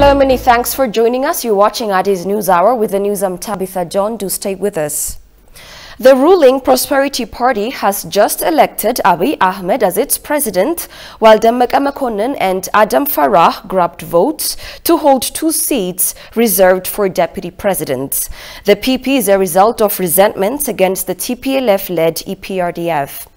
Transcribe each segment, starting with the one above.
Hello, many thanks for joining us. You're watching Addis News Hour. With the news, I'm Tabitha John. Do stay with us. The ruling Prosperity Party has just elected Abiy Ahmed as its president, while Dammaqe Mokonnin and Adam Farah grabbed votes to hold 2 seats reserved for deputy presidents. The PP is a result of resentments against the TPLF-led EPRDF.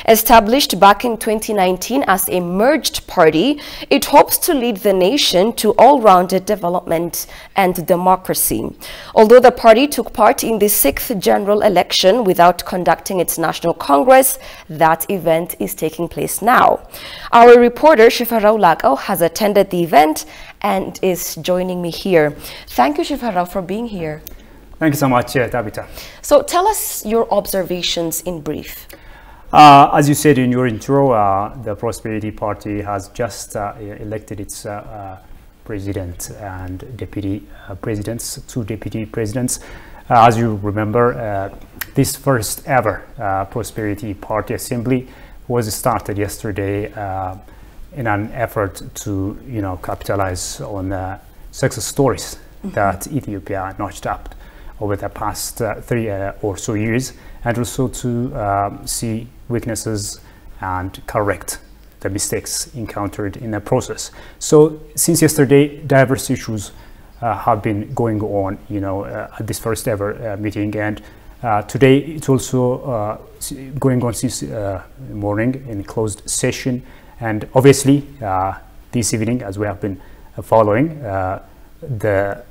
Established back in 2019 as a merged party, it hopes to lead the nation to all-rounded development and democracy. Although the party took part in the 6th general election without conducting its national congress, that event is taking place now. Our reporter Shifarau Lagao has attended the event and is joining me here. Thank you, Shifarau, for being here. Thank you so much, Tabitha. So tell us your observations in brief. As you said in your intro, the Prosperity Party has just elected its president and deputy presidents, 2 deputy presidents. As you remember, this first ever Prosperity Party Assembly was started yesterday in an effort to, capitalize on the success stories that Ethiopia notched up over the past 3 or so years, and also to see weaknesses and correct the mistakes encountered in the process. So since yesterday, diverse issues have been going on, at this first ever meeting, and today it's also going on since morning in closed session. And obviously this evening, as we have been following, the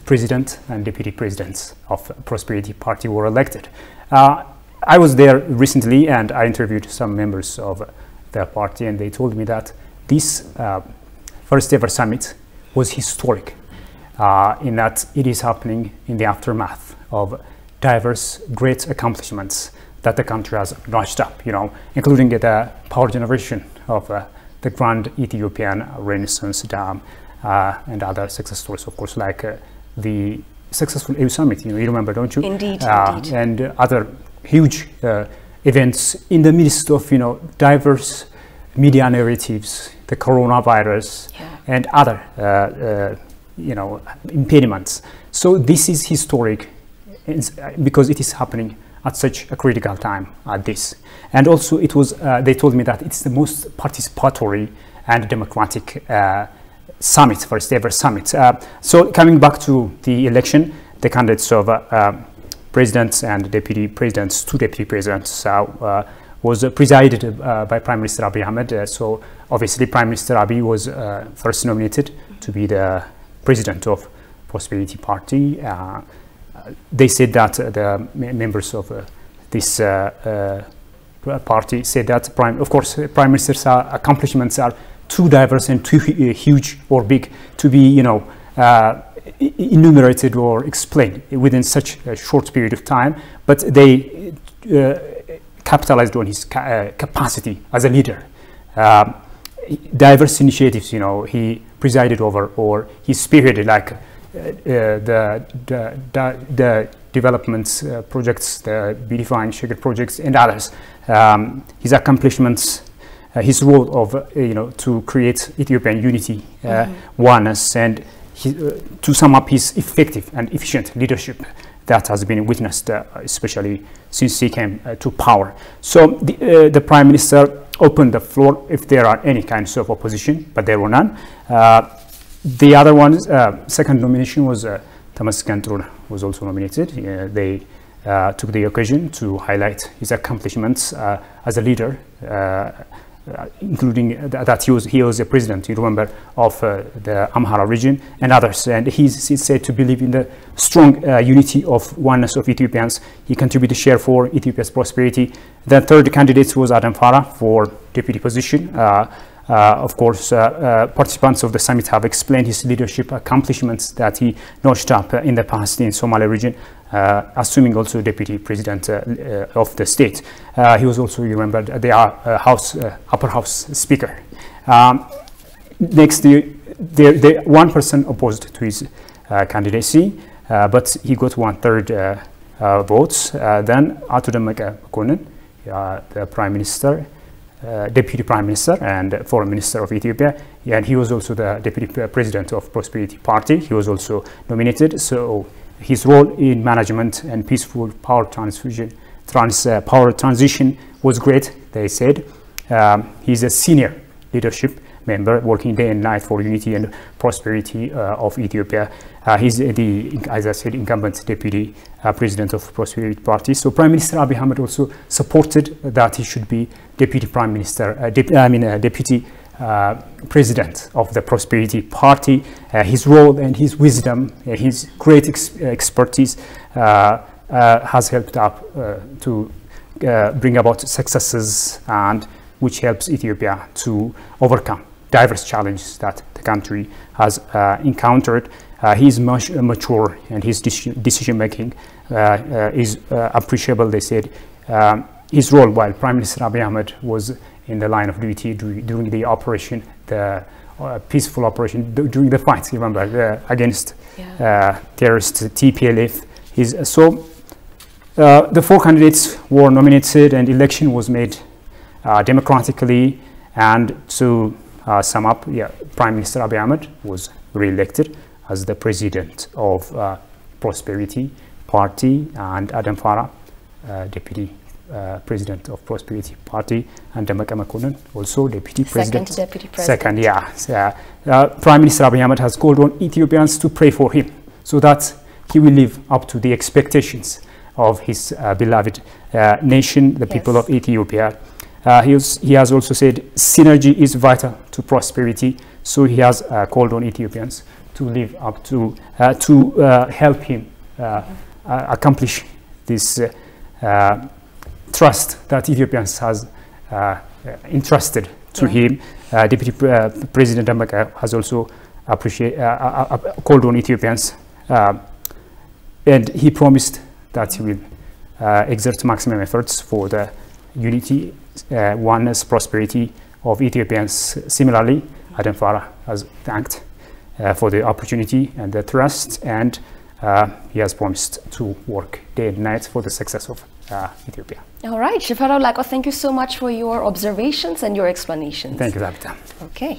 president and deputy presidents of Prosperity Party were elected. I was there recently and I interviewed some members of the party, and they told me that this first ever summit was historic in that it is happening in the aftermath of diverse great accomplishments that the country has notched up, including the power generation of the Grand Ethiopian Renaissance Dam and other success stories, of course, like the successful AU Summit, you remember, don't you? Indeed, indeed. And other huge events in the midst of, diverse media narratives, the coronavirus, and other, impediments. So this is historic because it is happening at such a critical time at this. And also it was, they told me that it's the most participatory and democratic summit, first ever summit. So coming back to the election, the candidates of presidents and deputy presidents, 2 deputy presidents, was presided by Prime Minister Abiy Ahmed. So obviously Prime Minister Abiy was first nominated to be the president of Prosperity Party. They said that the members of this party said that Prime Minister's accomplishments are too diverse and too huge or big to be, enumerated or explained within such a short period of time, but they capitalized on his capacity as a leader. Diverse initiatives, he presided over, or he spearheaded, like the development projects, the Beautifying Sheger projects, and others. His accomplishments, his role of, to create Ethiopian unity, oneness, and to sum up his effective and efficient leadership that has been witnessed, especially since he came to power. So the Prime Minister opened the floor if there are any kinds of opposition, but there were none. The other one, second nomination was Tamaskan Truna was also nominated. They took the occasion to highlight his accomplishments as a leader, including that he was a president, you remember, of the Amhara region and others. And he's said to believe in the strong unity of oneness of Ethiopians. He contributed to share for Ethiopia's prosperity. The third candidate was Adam Farah for deputy position. Of course, participants of the summit have explained his leadership accomplishments that he notched up in the past in Somalia region, assuming also deputy president of the state. He was also, you remember, the upper house speaker. Next, one person opposed to his candidacy, but he got 1/3 votes. Then Ato Dammaqe Mokonnin, the prime minister, Deputy Prime Minister and Foreign Minister of Ethiopia, and he was also the Deputy President of Prosperity Party. He was also nominated. So his role in management and peaceful power transition was great, they said. He's a senior leadership member working day and night for unity and prosperity of Ethiopia. He's as I said, incumbent Deputy President of Prosperity Party. So Prime Minister Abiy Ahmed also supported that he should be Deputy Prime Minister, Deputy President of the Prosperity Party. His role and his wisdom, his great expertise has helped up to bring about successes, and which helps Ethiopia to overcome diverse challenges that the country has encountered. He's much mature, and his decision making is appreciable, they said. His role while Prime Minister Abiy Ahmed was in the line of duty during the operation, the peaceful operation, during the fights, remember, against terrorist TPLF. The four candidates were nominated, and election was made democratically. And to sum up, Prime Minister Abiy Ahmed was re-elected as the president of Prosperity Party, and Adam Farah, deputy president of Prosperity Party, and Demeke Mekonnen, also deputy president. Second deputy president. Prime Minister Abiy Ahmed has called on Ethiopians to pray for him so that he will live up to the expectations of his beloved nation, the people of Ethiopia. He has also said synergy is vital to prosperity, so he has called on Ethiopians to live up to help him accomplish this trust that Ethiopians has entrusted to him. Deputy President Demeke has also called on Ethiopians, and he promised that he will exert maximum efforts for the unity, oneness, prosperity of Ethiopians. Similarly, Adam Farah has thanked for the opportunity and the trust, and he has promised to work day and night for the success of Ethiopia. All right, Shifaro Lako, thank you so much for your observations and your explanations. Thank you, Tabitha. Okay.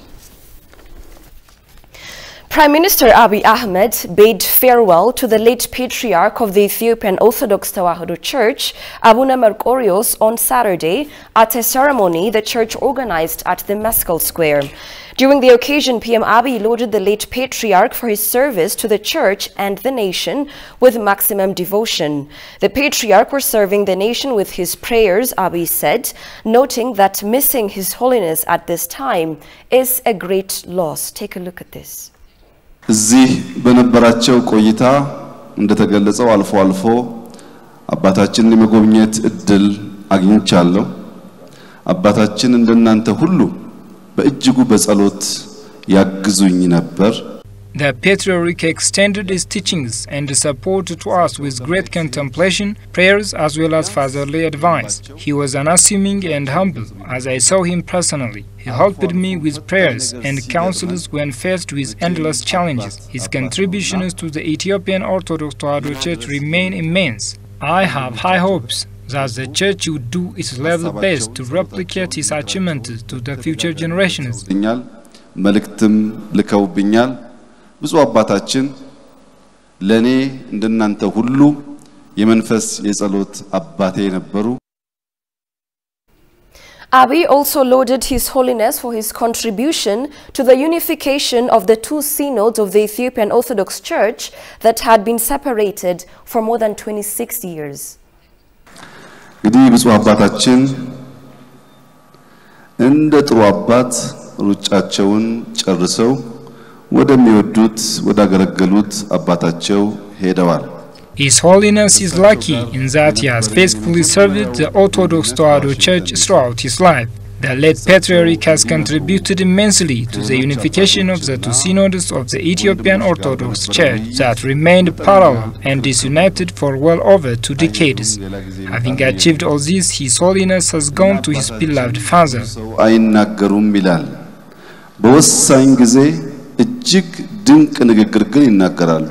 Prime Minister Abiy Ahmed bade farewell to the late patriarch of the Ethiopian Orthodox Tewahedo Church, Abuna Merqorios, on Saturday at a ceremony the church organized at the Meskel Square. During the occasion, PM Abiy lauded the late patriarch for his service to the church and the nation with maximum devotion. The patriarch was serving the nation with his prayers, Abiy said, noting that missing His Holiness at this time is a great loss. Take a look at this. እዚህ በነበራቸው ቆይታ እንደተገለጸው አልፎ አልፎ አባታችንን የመጎብኘት እድል አግኝቻለሁ። አባታችን እንደናንተ ሁሉ በእጅጉ በጸሎት ያግዙኝ ነበር። The Patriarch extended his teachings and support to us with great contemplation, prayers as well as fatherly advice. He was unassuming and humble, as I saw him personally. He helped me with prayers and counsels when faced with endless challenges. His contributions to the Ethiopian Orthodox Tewahedo Church remain immense. I have high hopes that the church would do its level best to replicate his achievements to the future generations. መልእክትም ልከውብኛል። ብዙ አባታችን ለኔ እንደናንተ ሁሉ የመንፈስ የጸሎት አባቴ ነበሩ። Abiy also lauded His Holiness for his contribution to the unification of the two synods of the Ethiopian Orthodox Church that had been separated for more than 26 years. እንግዲህ ብዙ አባታችን እንደ ጥሩ አባት ሩጫቸውን ጨርሰው ወደሚወዱት ወዳገለገሉት አባታቸው ሄደዋል። His Holiness is lucky in that he has faithfully served the Orthodox Tewahedo Church throughout his life. The late Patriarch has contributed immensely to the unification of the two synods of the Ethiopian Orthodox Church that remained parallel and disunited for well over 2 decades. Having achieved all this, His Holiness has gone to his beloved father. አይናገሩም ይላል። በወሳኝ ጊዜ እጅግ ድንቅ ንግግር ግን ይናገራሉ።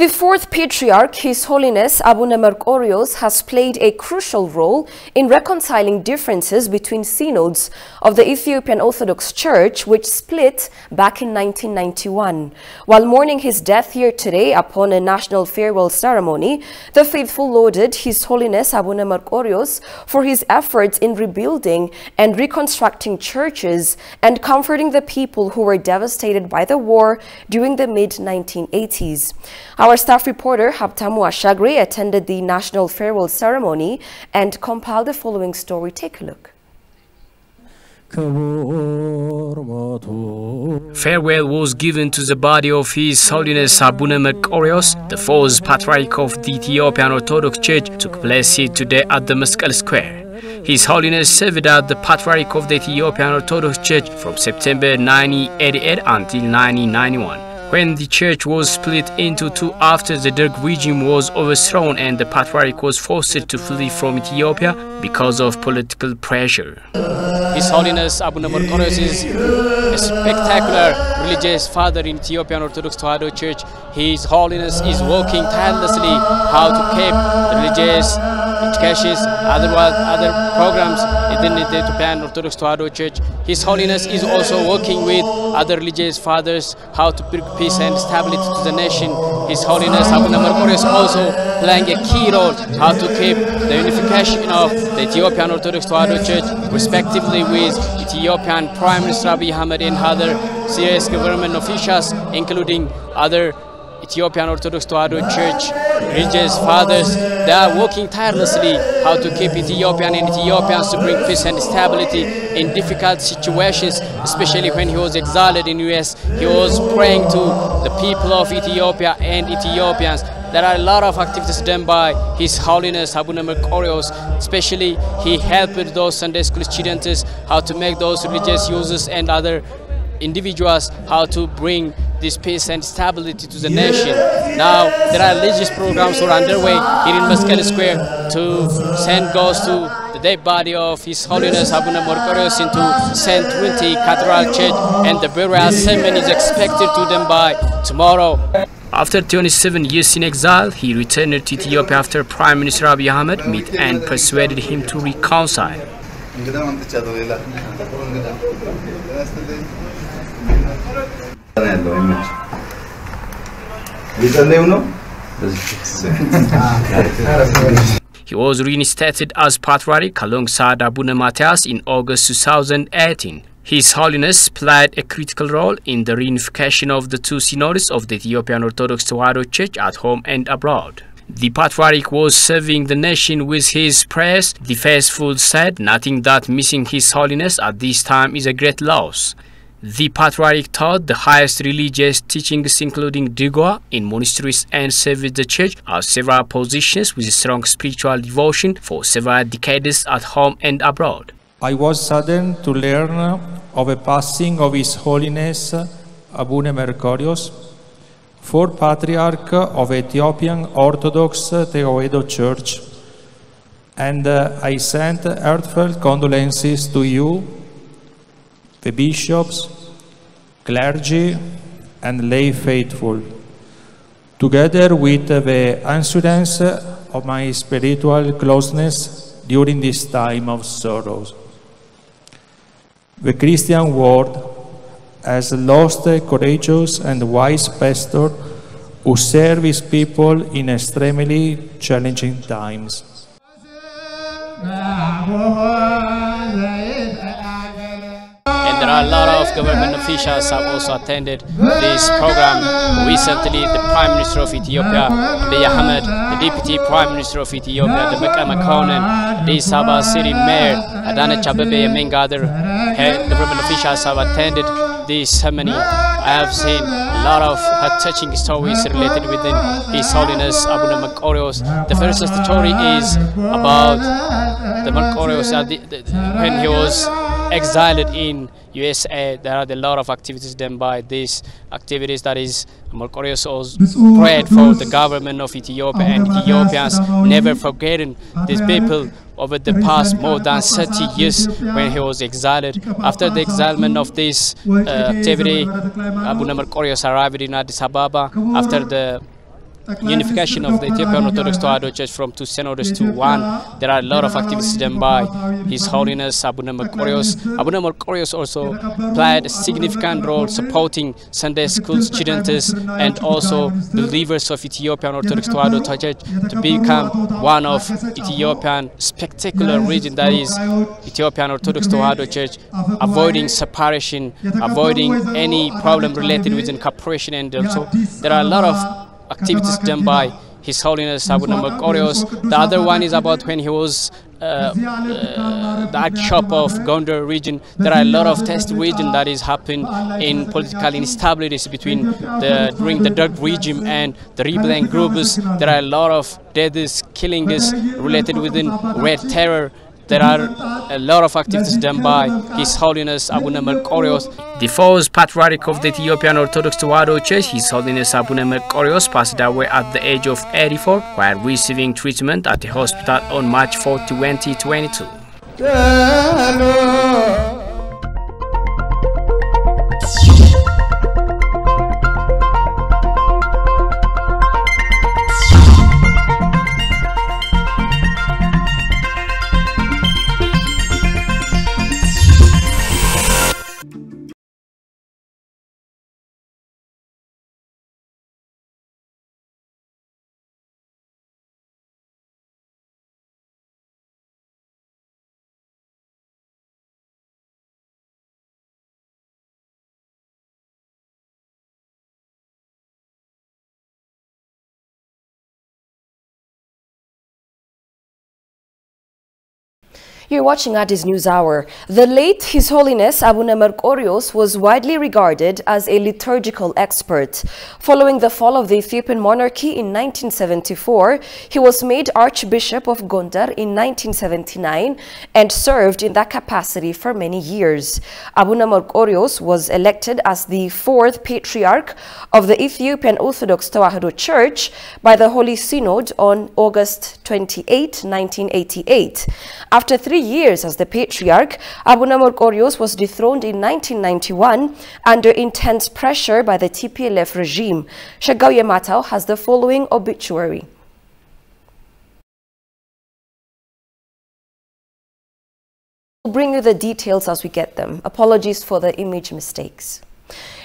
The fourth Patriarch, His Holiness Abuna Merqorios, has played a crucial role in reconciling differences between synods of the Ethiopian Orthodox Church, which split back in 1991. While mourning his death here today upon a national farewell ceremony, the faithful lauded His Holiness Abuna Merqorios for his efforts in rebuilding and reconstructing churches and comforting the people who were devastated by the war during the mid-1980s. Our staff reporter Habtamu Ashagri attended the national farewell ceremony and compiled the following story. Take a look. Farewell was given to the body of His Holiness Abuna Merqorios, the fourth Patriarch of the Ethiopian Orthodox Church, took place here today at the Meskel Square. His Holiness served as the Patriarch of the Ethiopian Orthodox Church from September 1988 until 1991. When the church was split into two after the Derg regime was overthrown and the Patriarch was forced to flee from Ethiopia because of political pressure. His Holiness Abuna Merqorios is a spectacular religious father in Ethiopian Orthodox Tewahedo Church. His Holiness is working tirelessly how to keep religious education, other programs within the Ethiopian Orthodox Tewahedo Church. His Holiness is also working with other religious fathers how to bring peace and stability to the nation. His Holiness Abuna Merqorios also playing a key role how to keep the unification of the Ethiopian Orthodox Tewahedo Church, respectively with Ethiopian Prime Minister Abiy Ahmed and other serious government officials, including other Ethiopian Orthodox Tewahedo Church religious fathers. They are working tirelessly how to keep Ethiopian and Ethiopians to bring peace and stability in difficult situations, especially when he was exiled in US. He was praying to the people of Ethiopia and Ethiopians. There are a lot of activities done by His Holiness Abuna Merqorios. Especially he helped those Sunday school students how to make those religious users and other individuals how to bring this peace and stability to the nation. Now there are religious programs who are underway here in Meskel Square to send ghosts to the dead body of His Holiness Abuna Merqorios into St. Trinity Cathedral Church, and the burial ceremony is expected to them by tomorrow. After 27 years in exile, he returned to Ethiopia after Prime Minister Abiy Ahmed met and persuaded him to reconcile. He was reinstated as Patriarch alongside Abuna Matthias in August 2018. His Holiness played a critical role in the reunification of the two synods of the Ethiopian Orthodox Tewahedo Church at home and abroad. The Patriarch was serving the nation with his prayers. The faithful said nothing that missing His Holiness at this time is a great loss. The Patriarch taught the highest religious teachings, including Digoa, in monasteries and served the church at several positions with strong spiritual devotion for several decades at home and abroad. I was saddened to learn of a passing of His Holiness Abuna Merqorios, fourth Patriarch of Ethiopian Orthodox Tewahedo Church, and I sent heartfelt condolences to you, the bishops, clergy, and lay faithful, together with the assurance of my spiritual closeness during this time of sorrows. The Christian world has lost a courageous and wise pastor who served his people in extremely challenging times. And there are a lot of government officials have also attended this program. Recently, the Prime Minister of Ethiopia, Abiy Ahmed, the Deputy Prime Minister of Ethiopia, the Meqe Mekonnen, the Addis Ababa City Mayor, Adanech Abebe, among other government officials have attended this ceremony. I have seen a lot of touching stories related with His Holiness Abuna Merqorios. The first story is about the Merqorios when he was exiled in USA. There are a lot of activities done by these activities. That is, Merqorios was prayed for the government of Ethiopia, and Ethiopians never forgotten these people over the past more than 30 years when he was exiled. After the exilment of this activity, Abuna Merqorios arrived in Addis Ababa after the unification of the Ethiopian Orthodox Tewahedo Church from two synods to one. There are a lot of activities done by His Holiness Abuna Merqorios. Abuna Merqorios also played a significant role supporting Sunday school students and also believers of Ethiopian Orthodox Tewahedo Church to become one of Ethiopian spectacular region, that is Ethiopian Orthodox Tewahedo Church, avoiding separation, avoiding any problem related with incorporation, and also there are a lot of activities done by His Holiness Abuna Merqorios. The other one is about when he was the Archbishop of Gondar region. There are a lot of test region that is happening in political instabilities between during the Derg regime and the rebellion groups. There are a lot of deaths, killings related within Red Terror. There are a lot of activities done by His Holiness Abuna Merqorios. The fourth Patriarch of the Ethiopian Orthodox Tewahedo Church, His Holiness Abuna Merqorios, passed away at the age of 84 while receiving treatment at the hospital on March 4, 2022. You're watching Addis News Hour. The late His Holiness Abuna Merqorios was widely regarded as a liturgical expert. Following the fall of the Ethiopian monarchy in 1974, he was made Archbishop of Gondar in 1979 and served in that capacity for many years. Abuna Merqorios was elected as the fourth Patriarch of the Ethiopian Orthodox Tewahedo Church by the Holy Synod on August 28, 1988. After 3 years as the Patriarch, Abuna Merqorios was dethroned in 1991 under intense pressure by the TPLF regime. Shagao Yematao has the following obituary. We'll bring you the details as we get them. Apologies for the image mistakes.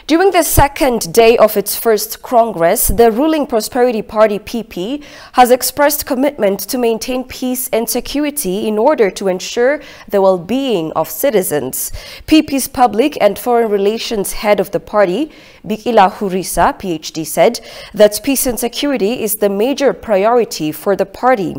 During the second day of its first Congress, the ruling Prosperity Party PP has expressed commitment to maintain peace and security in order to ensure the well-being of citizens. PP's Public and Foreign Relations head of the party, Bikila Hurisa, PhD, said that peace and security is the major priority for the party.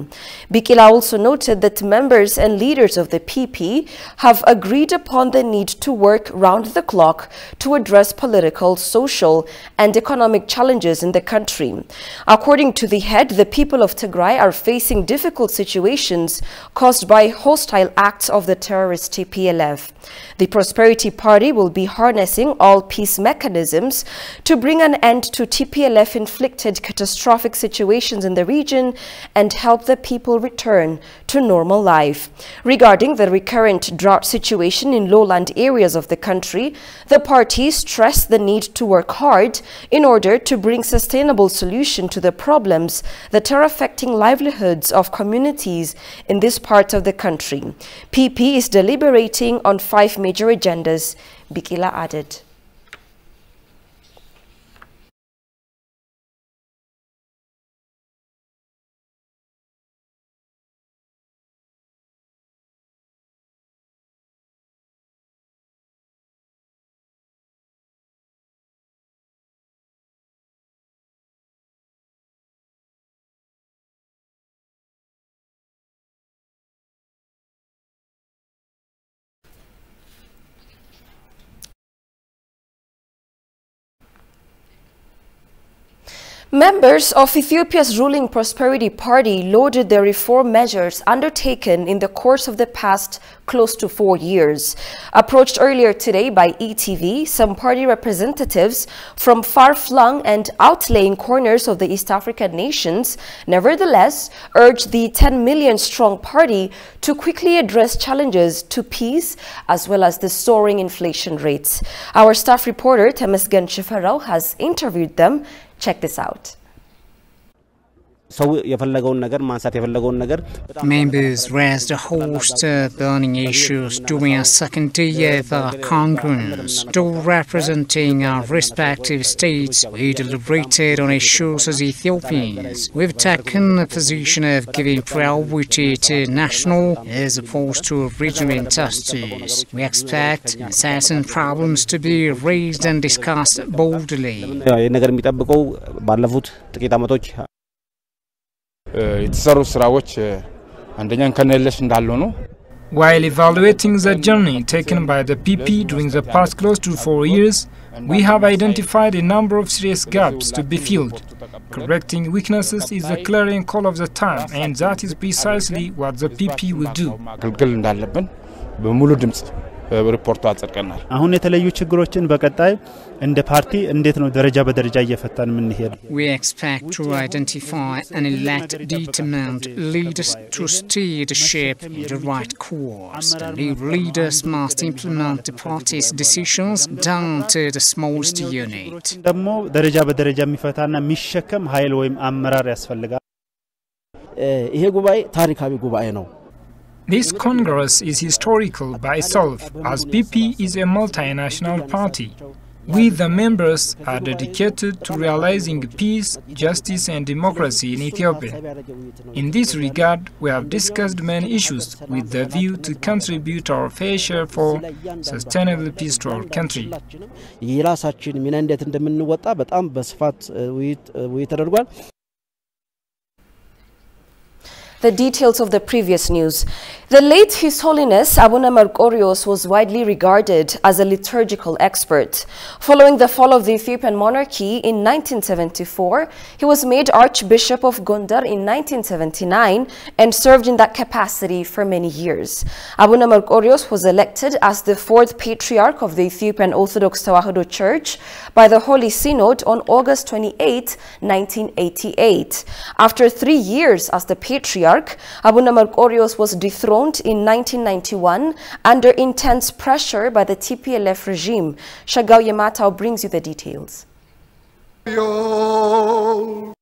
Bikila also noted that members and leaders of the PP have agreed upon the need to work round the clock to address political, social, and economic challenges in the country. According to the head, the people of Tigray are facing difficult situations caused by hostile acts of the terrorist TPLF. The Prosperity Party will be harnessing all peace mechanisms to bring an end to TPLF-inflicted catastrophic situations in the region and help the people return to normal life. Regarding the recurrent drought situation in lowland areas of the country, the party stressed the need to work hard in order to bring sustainable solution to the problems that are affecting livelihoods of communities in this part of the country. PP is deliberating on 5 major agendas, Bikila added. Members of Ethiopia's ruling Prosperity Party lauded the reform measures undertaken in the course of the past close to 4 years. Approached earlier today by ETV, some party representatives from far-flung and outlying corners of the East African nations nevertheless urged the 10 million-strong party to quickly address challenges to peace as well as the soaring inflation rates. Our staff reporter Temesgen Shifarao has interviewed them. Check this out. Members raised a host of burning issues during a second day of our Congress. Though representing our respective states, we deliberated on issues as Ethiopians. We've taken a position of giving priority to national as opposed to regional injustice. We expect certain problems to be raised and discussed boldly. While evaluating the journey taken by the PP during the past close to 4 years, we have identified a number of serious gaps to be filled. Correcting weaknesses is the clarion call of the time, and that is precisely what the PP will do. We expect to identify and elect determined leaders to steer the ship in the right course. The new leaders must implement the party's decisions down to the smallest unit. This Congress is historical by itself, as PP is a multinational party. We, the members, are dedicated to realizing peace, justice and democracy in Ethiopia. In this regard, we have discussed many issues with the view to contribute our fair share for sustainable peace to our country. The details of the previous news. The late His Holiness Abuna Merqorios was widely regarded as a liturgical expert. Following the fall of the Ethiopian monarchy in 1974, he was made Archbishop of Gondar in 1979 and served in that capacity for many years. Abuna Merqorios was elected as the 4th Patriarch of the Ethiopian Orthodox Tewahedo Church by the Holy Synod on August 28, 1988. After 3 years as the Patriarch, Abuna Merqorios was dethroned in 1991 under intense pressure by the TPLF regime. Shagao Yamatao brings you the details. Born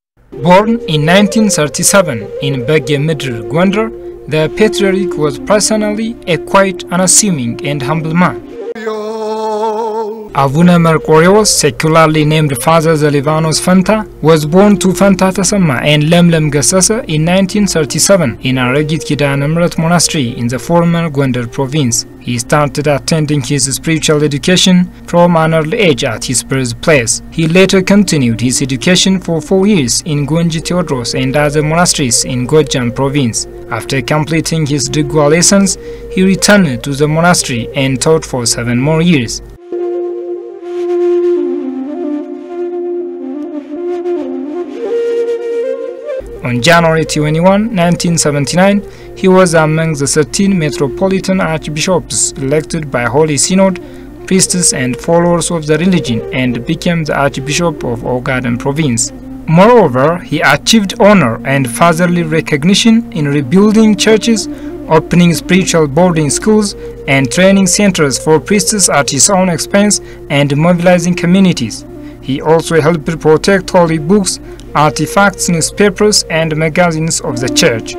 in 1937 in Begge Midr, Gondar, the Patriarch was personally a quite unassuming and humble man. Abuna Merqorios, secularly named Father Zelivanos Fanta, was born to Fanta Tasama and Lemlem Gassasa in 1937 in Aragit Kidana Mrat Monastery in the former Gondar province. He started attending his spiritual education from an early age at his birthplace. He later continued his education for 4 years in Gonji Theodros and other monasteries in Gojam province. After completing his Digwa lessons, he returned to the monastery and taught for 7 more years. On January 21, 1979, he was among the 13 metropolitan archbishops elected by Holy Synod, priests and followers of the religion, and became the Archbishop of Ogaden province. Moreover, he achieved honor and fatherly recognition in rebuilding churches, opening spiritual boarding schools, and training centers for priests at his own expense and mobilizing communities. He also helped protect holy books, artifacts, newspapers, and magazines of the church.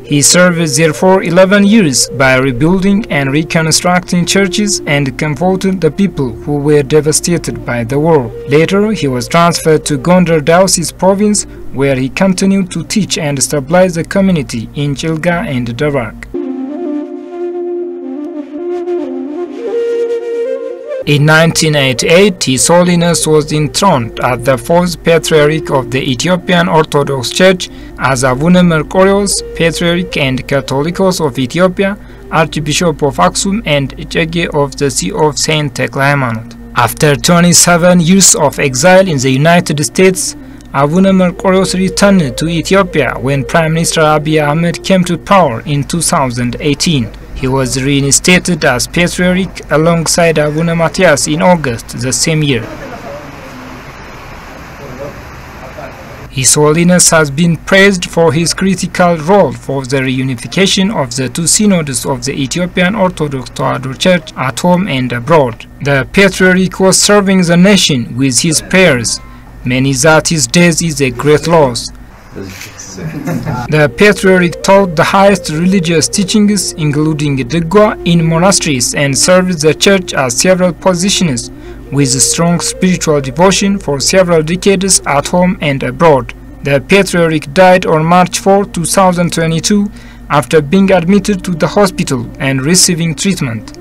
He served there for 11 years by rebuilding and reconstructing churches and comforted the people who were devastated by the war. Later, he was transferred to Gondar Diocese province, where he continued to teach and stabilize the community in Chilga and Darak. In 1988, His Holiness was enthroned as the 4th Patriarch of the Ethiopian Orthodox Church as Abuna Merqorios, Patriarch and Catholicos of Ethiopia, Archbishop of Aksum and Echege of the See of Saint Tekle Haymanot. After 27 years of exile in the United States, Abuna Merqorios returned to Ethiopia when Prime Minister Abiy Ahmed came to power in 2018. He was reinstated as Patriarch alongside Abuna Matthias in August the same year. His Holiness has been praised for his critical role for the reunification of the 2 synods of the Ethiopian Orthodox Tewahedo Church at home and abroad. The Patriarch was serving the nation with his prayers, Many that his death is a great loss. The patriarch taught the highest religious teachings, including Degwa, in monasteries and served the church at several positions, with strong spiritual devotion for several decades at home and abroad. The patriarch died on March 4, 2022, after being admitted to the hospital and receiving treatment.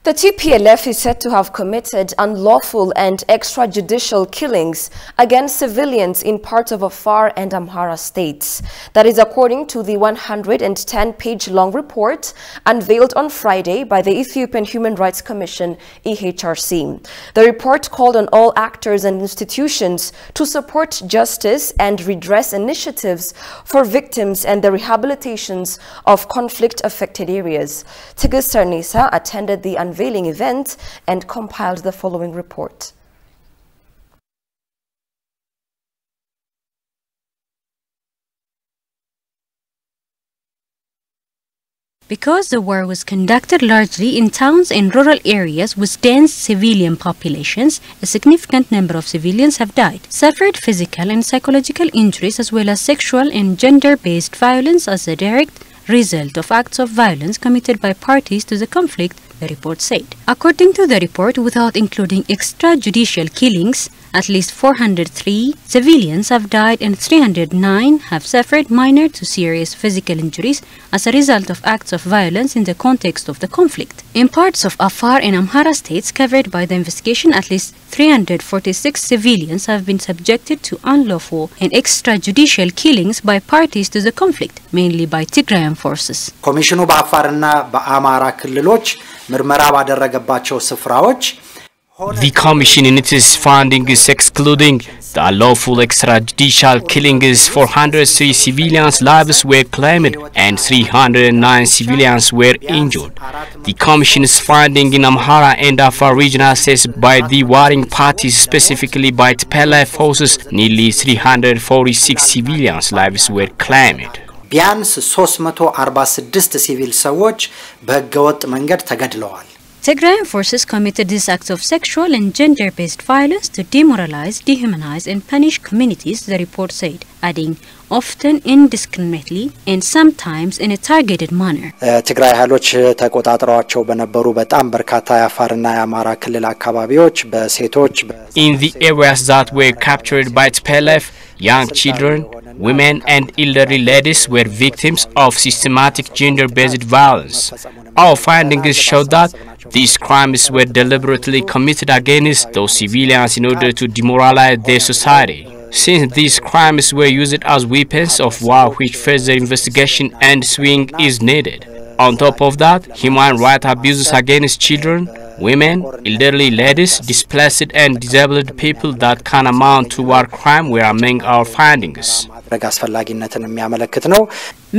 The TPLF is said to have committed unlawful and extrajudicial killings against civilians in parts of Afar and Amhara states. That is according to the 110-page-long report unveiled on Friday by the Ethiopian Human Rights Commission, EHRC. The report called on all actors and institutions to support justice and redress initiatives for victims and the rehabilitations of conflict-affected areas. Tigist Sarnisa attended the unveiling event and compiled the following report. Because the war was conducted largely in towns and rural areas with dense civilian populations, a significant number of civilians have died, suffered physical and psychological injuries as well as sexual and gender-based violence as a direct result of acts of violence committed by parties to the conflict, the report said. According to the report, without including extrajudicial killings, at least 403 civilians have died and 309 have suffered minor to serious physical injuries as a result of acts of violence in the context of the conflict. In parts of Afar and Amhara states covered by the investigation, at least 346 civilians have been subjected to unlawful and extrajudicial killings by parties to the conflict, mainly by Tigrayan forces. ኮሚሽኑ በአፋርና በአማራ ክልሎች ምርመራ ባደረገባቸው ስፍራዎች The Commission in its findings excluding the unlawful extrajudicial killings, 403 civilians' lives were claimed and 309 civilians were injured. The Commission's finding in Amhara and Afar regional states by the warring parties, specifically by TPLF forces, nearly 346 civilians' lives were claimed. ቢያንስ 346 ሲቪል ሰዎች በህገወጥ መንገድ ተገድለዋል. Tigrayan forces committed these acts of sexual and gender-based violence to demoralize, dehumanize and punish communities, the report said, adding, often indiscriminately and sometimes in a targeted manner. ትግራይ ኃይሎች ተቆጣጥረዋቸው በነበሩ በጣም በርካታ የአፋርና የአማራ ክልል አካባቢዎች በሴቶች In the areas that were captured by TPLF, young children, women and elderly ladies were victims of systematic gender-based violence. Our findings show that these crimes were deliberately committed against those civilians in order to demoralize their society. Since these crimes were used as weapons of war, which further investigation and swing is needed. On top of that, human rights abuses against children, women, elderly ladies, displaced and disabled people that can amount to war crime were among our findings.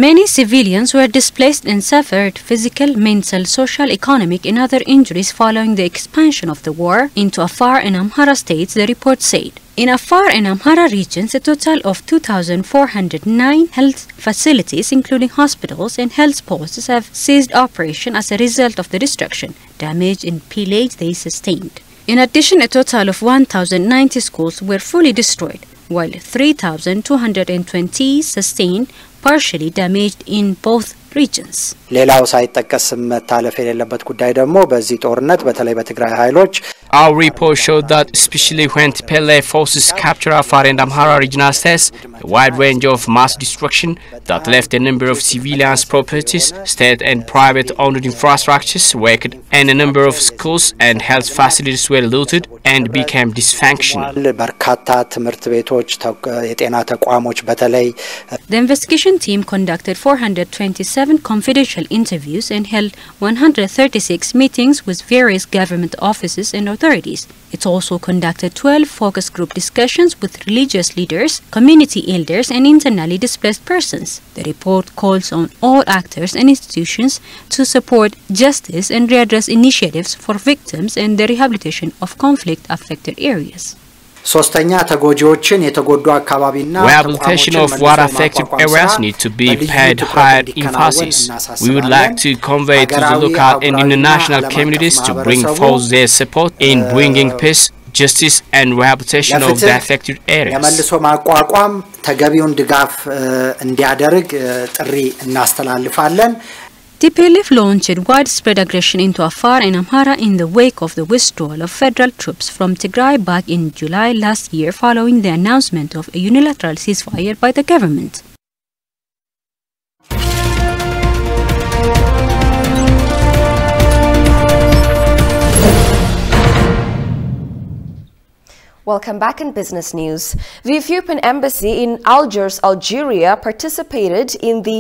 Many civilians were displaced and suffered physical, mental, social, economic and other injuries following the expansion of the war into Afar and Amhara states, the report said. In Afar and Amhara regions, a total of 2,409 health facilities, including hospitals and health posts, have ceased operation as a result of the destruction, damage and pillage they sustained. In addition, a total of 1,090 schools were fully destroyed, while 3,220 sustained partially damaged in both regions. ሌላው ሳይጠቀስ መታለፍ የሌለበት ጉዳይ ደግሞ በዚህ ጦርነት በተለይ በትግራይ ኃይሎች Our report showed that especially when TPLF forces capture Afar and Amhara regional states, a wide range of mass destruction that left a number of civilians' properties, state and private owned infrastructures wrecked, and a number of schools and health facilities were looted and became dysfunctional. በርካታ ትምህርት ቤቶች የጤና ተቋሞች በተለይ The investigation team conducted 427 confidential interviews and held 136 meetings with various government offices and authorities. It also conducted 12 focus group discussions with religious leaders, community elders and internally displaced persons. The report calls on all actors and institutions to support justice and redress initiatives for victims and the rehabilitation of conflict-affected areas. ሶስተኛ ተጎጂዎችን የተጎዱ አካባቢና rehabilitation of war-affected areas need to be paid higher emphasis. We would like to convey to the local and international communities to bring forth their support in bringing peace, justice and rehabilitation of the affected areas. የመልሶ ማቋቋም ተገቢውን ድጋፍ እንዲያደርግ ጥሪ እናስተላልፋለን. TPLF launched widespread aggression into Afar and Amhara in the wake of the withdrawal of federal troops from Tigray back in July last year following the announcement of a unilateral ceasefire by the government. Welcome back in business news. The Ethiopian embassy in Algiers, Algeria participated in the